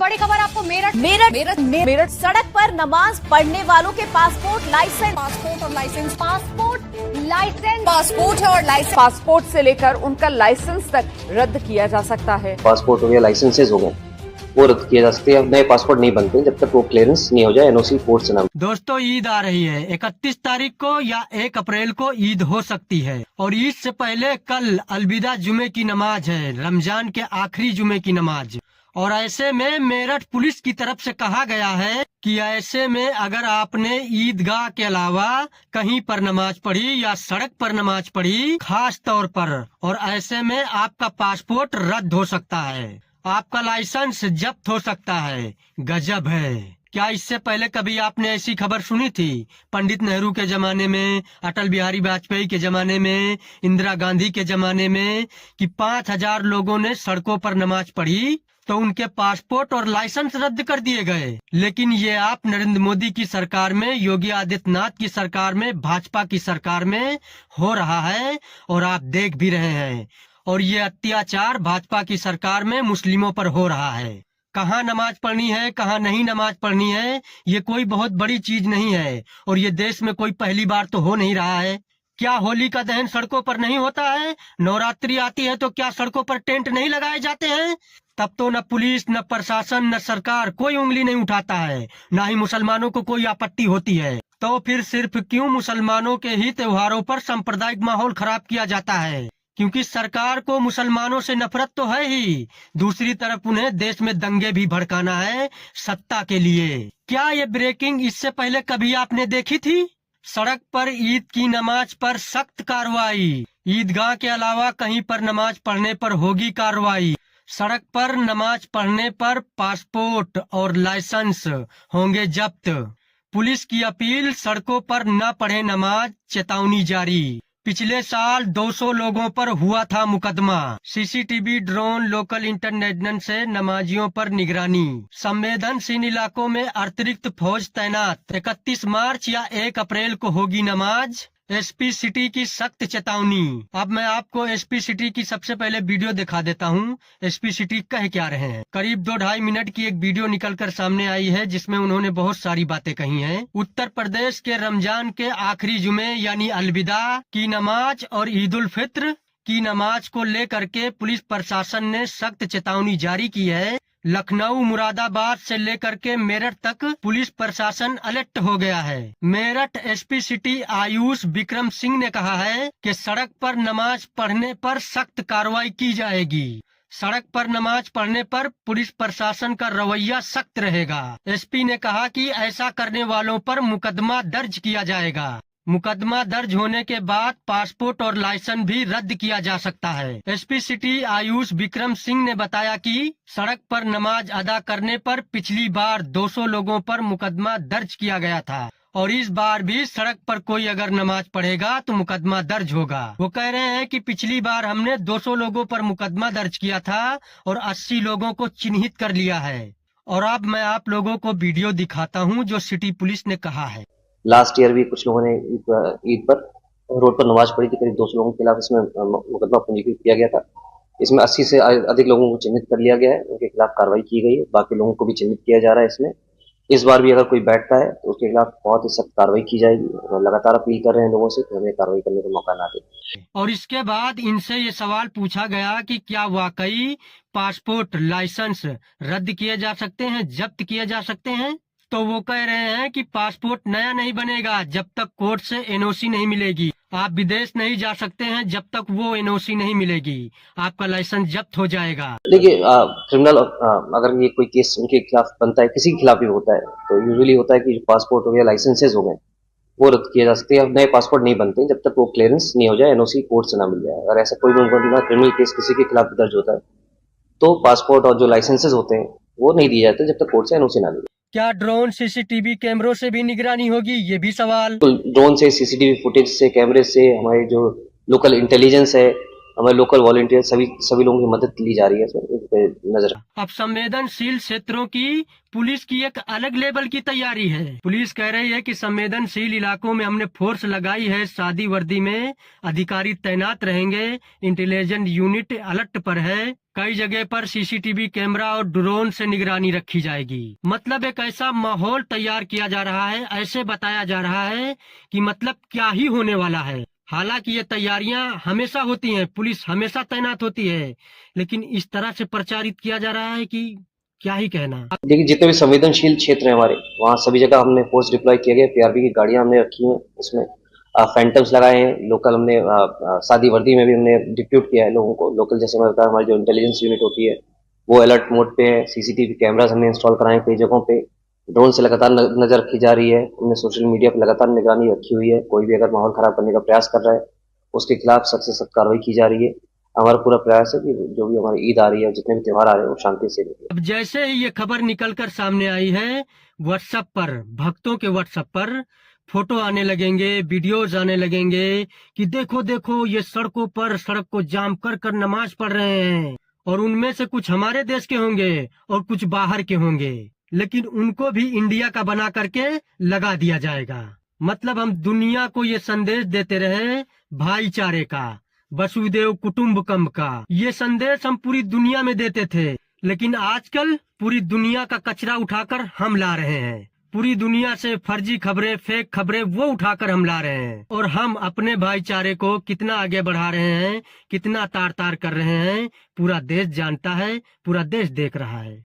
बड़ी खबर आपको मेरठ मेरठ सड़क पर नमाज पढ़ने वालों के पासपोर्ट है और लाइसेंस पासपोर्ट से लेकर उनका लाइसेंस तक रद्द किया जा सकता है। पासपोर्ट हो गया, लाइसेंसेज हो गए, वो रद्द किए जा सकते हैं। नए पासपोर्ट नहीं बनते जब तक वो क्लियरेंस नहीं हो जाए, एनओसी कोर्ट से ना। दोस्तों, ईद आ रही है। 31 तारीख को या 1 अप्रैल को ईद हो सकती है और ईद से पहले कल अलविदा जुमे की नमाज है, रमजान के आखिरी जुमे की नमाज। और ऐसे में मेरठ पुलिस की तरफ से कहा गया है कि ऐसे में अगर आपने ईदगाह के अलावा कहीं पर नमाज पढ़ी या सड़क पर नमाज पढ़ी खास तौर पर, और ऐसे में आपका पासपोर्ट रद्द हो सकता है, आपका लाइसेंस जब्त हो सकता है। गजब है। क्या इससे पहले कभी आपने ऐसी खबर सुनी थी? पंडित नेहरू के जमाने में, अटल बिहारी वाजपेयी के जमाने में, इंदिरा गांधी के जमाने में कि 5000 लोगों ने सड़कों पर नमाज पढ़ी तो उनके पासपोर्ट और लाइसेंस रद्द कर दिए गए। लेकिन ये आप नरेंद्र मोदी की सरकार में, योगी आदित्यनाथ की सरकार में, भाजपा की सरकार में हो रहा है और आप देख भी रहे हैं। और ये अत्याचार भाजपा की सरकार में मुस्लिमों पर हो रहा है। कहाँ नमाज पढ़नी है, कहाँ नहीं नमाज पढ़नी है, ये कोई बहुत बड़ी चीज नहीं है और ये देश में कोई पहली बार तो हो नहीं रहा है। क्या होली का दहन सड़कों पर नहीं होता है? नवरात्रि आती है तो क्या सड़कों पर टेंट नहीं लगाए जाते हैं? तब तो न पुलिस, न प्रशासन, न सरकार कोई उंगली नहीं उठाता है, न ही मुसलमानों को कोई आपत्ति होती है। तो फिर सिर्फ क्यों मुसलमानों के ही त्योहारों पर सांप्रदायिक माहौल खराब किया जाता है? क्योंकि सरकार को मुसलमानों से नफरत तो है ही, दूसरी तरफ उन्हें देश में दंगे भी भड़काना है सत्ता के लिए। क्या ये ब्रेकिंग इससे पहले कभी आपने देखी थी? सड़क पर ईद की नमाज पर सख्त कार्रवाई, ईदगाह के अलावा कहीं पर नमाज पढ़ने पर होगी कार्रवाई। सड़क पर नमाज पढ़ने पर पासपोर्ट और लाइसेंस होंगे जब्त। पुलिस की अपील, सड़कों पर न पढ़े नमाज, चेतावनी जारी। पिछले साल 200 लोगों पर हुआ था मुकदमा। सीसीटीवी, ड्रोन, लोकल इंटरनेशनल से नमाजियों पर निगरानी। संवेदनशील इलाकों में अतिरिक्त फौज तैनात। 31 मार्च या 1 अप्रैल को होगी नमाज। एसपी सिटी की सख्त चेतावनी। अब मैं आपको एसपी सिटी की सबसे पहले वीडियो दिखा देता हूं। एसपी सिटी कह क्या रहे हैं। करीब 2-2.5 मिनट की एक वीडियो निकलकर सामने आई है जिसमें उन्होंने बहुत सारी बातें कही हैं। उत्तर प्रदेश के रमजान के आखिरी जुमे यानी अलविदा की नमाज और ईद उल फित्र की नमाज को लेकर के पुलिस प्रशासन ने सख्त चेतावनी जारी की है। लखनऊ, मुरादाबाद से लेकर के मेरठ तक पुलिस प्रशासन अलर्ट हो गया है। मेरठ एसपी सिटी आयुष विक्रम सिंह ने कहा है कि सड़क पर नमाज पढ़ने पर सख्त कार्रवाई की जाएगी। सड़क पर नमाज पढ़ने पर पुलिस प्रशासन का रवैया सख्त रहेगा। एसपी ने कहा कि ऐसा करने वालों पर मुकदमा दर्ज किया जाएगा। मुकदमा दर्ज होने के बाद पासपोर्ट और लाइसेंस भी रद्द किया जा सकता है। एसपी सिटी आयुष विक्रम सिंह ने बताया कि सड़क पर नमाज अदा करने पर पिछली बार 200 लोगों पर मुकदमा दर्ज किया गया था और इस बार भी सड़क पर कोई अगर नमाज पढ़ेगा तो मुकदमा दर्ज होगा। वो कह रहे हैं कि पिछली बार हमने 200 लोगों पर मुकदमा दर्ज किया था और 80 लोगों को चिन्हित कर लिया है। और अब मैं आप लोगों को वीडियो दिखाता हूँ जो सिटी पुलिस ने कहा है। लास्ट ईयर भी कुछ लोगों ने ईद पर रोड पर नमाज पढ़ी थी। करीब 200 लोगों के खिलाफ इसमें मुकदमा पंजीकृत किया गया था। इसमें 80 से अधिक लोगों को चिन्हित कर लिया गया है, उनके खिलाफ कार्रवाई की गई है। बाकी लोगों को भी चिन्हित किया जा रहा है। इसमें इस बार भी अगर कोई बैठता है तो उसके खिलाफ बहुत ही सख्त कार्रवाई की जाएगी। लगातार अपील कर रहे हैं लोगों से कि हमें कार्रवाई करने का मौका ना दे। और इसके बाद इनसे ये सवाल पूछा गया कि क्या वाकई पासपोर्ट, लाइसेंस रद्द किए जा सकते हैं, जब्त किए जा सकते हैं? तो वो कह रहे हैं कि पासपोर्ट नया नहीं बनेगा जब तक कोर्ट से एनओसी नहीं मिलेगी। आप विदेश नहीं जा सकते हैं जब तक वो एनओसी नहीं मिलेगी। आपका लाइसेंस जब्त हो जाएगा। देखिए, क्रिमिनल अगर ये कोई केस उनके खिलाफ बनता है, किसी के खिलाफ भी होता है, तो यूजुअली होता है कि जो पासपोर्ट हो गया, लाइसेंसेज हो गए, वो रद्द किए जा सकते हैं। नए पासपोर्ट नहीं बनते जब तक वो क्लियरेंस नहीं हो जाए, एनओसी कोर्ट से ना मिल जाए। अगर ऐसा कोई क्रिमिनल केस किसी के खिलाफ दर्ज होता है तो पासपोर्ट और जो लाइसेंसेज होते हैं वो नहीं दिए जाते जब तक कोर्ट से एनओसी ना मिले। क्या ड्रोन, सीसीटीवी कैमरों से भी निगरानी होगी? ये भी सवाल। तो ड्रोन से, सीसीटीवी फुटेज से, कैमरे से, हमारे जो लोकल इंटेलिजेंस है, हमारे लोकल वॉलंटियर, सभी लोगों की मदद ली जा रही है। इस पे नजर। अब संवेदनशील क्षेत्रों की पुलिस की एक अलग लेवल की तैयारी है। पुलिस कह रही है कि संवेदनशील इलाकों में हमने फोर्स लगाई है, सादी वर्दी में अधिकारी तैनात रहेंगे, इंटेलिजेंस यूनिट अलर्ट पर है। कई जगह पर सीसीटीवी कैमरा और ड्रोन से निगरानी रखी जाएगी। मतलब एक ऐसा माहौल तैयार किया जा रहा है, ऐसे बताया जा रहा है कि मतलब क्या ही होने वाला है। हालांकि ये तैयारियां हमेशा होती हैं, पुलिस हमेशा तैनात होती है, लेकिन इस तरह से प्रचारित किया जा रहा है कि क्या ही कहना। देखिए, जितने भी संवेदनशील क्षेत्र हैं हमारे, वहाँ सभी जगह हमने फोर्स डिप्लॉय किया गया। पीआरबी की गाड़ियां हमने रखी हैं, इसमें फैंटम्स लगाए हैं। लोकल हमने सादी वर्दी में भी हमने डिप्यूट किया है लोगों को। लोकल जैसे मैं बताया, हमारी जो इंटेलिजेंस यूनिट होती है वो अलर्ट मोड पे है। सीसीटीवी कैमरास हमने इंस्टॉल कराए कई जगहों पे। ड्रोन से लगातार नजर रखी जा रही है। हमने सोशल मीडिया पर लगातार निगरानी रखी हुई है। कोई भी अगर माहौल खराब करने का प्रयास कर रहा है उसके खिलाफ सख्त से सख्त कार्रवाई की जा रही है। हमारा पूरा प्रयास है कि जो भी हमारी ईद आ रही है, जितने भी त्योहार आ रहे हैं, वो शांति से निकले। अब जैसे ही ये खबर निकलकर सामने आई है, व्हाट्सएप पर, भक्तों के व्हाट्सएप पर फोटो आने लगेंगे, वीडियोज आने लगेंगे कि देखो देखो ये सड़कों पर सड़क को जाम कर कर नमाज पढ़ रहे हैं, और उनमें से कुछ हमारे देश के होंगे और कुछ बाहर के होंगे, लेकिन उनको भी इंडिया का बना करके लगा दिया जाएगा। मतलब हम दुनिया को ये संदेश देते रहे भाईचारे का, वसुदेव कुटुंबकम का। ये संदेश हम पूरी दुनिया में देते थे, लेकिन आजकल पूरी दुनिया का कचरा उठाकर हम ला रहे हैं। पूरी दुनिया से फर्जी खबरें, फेक खबरें वो उठाकर हम ला रहे हैं, और हम अपने भाईचारे को कितना आगे बढ़ा रहे हैं, कितना तार तार कर रहे हैं, पूरा देश जानता है, पूरा देश देख रहा है।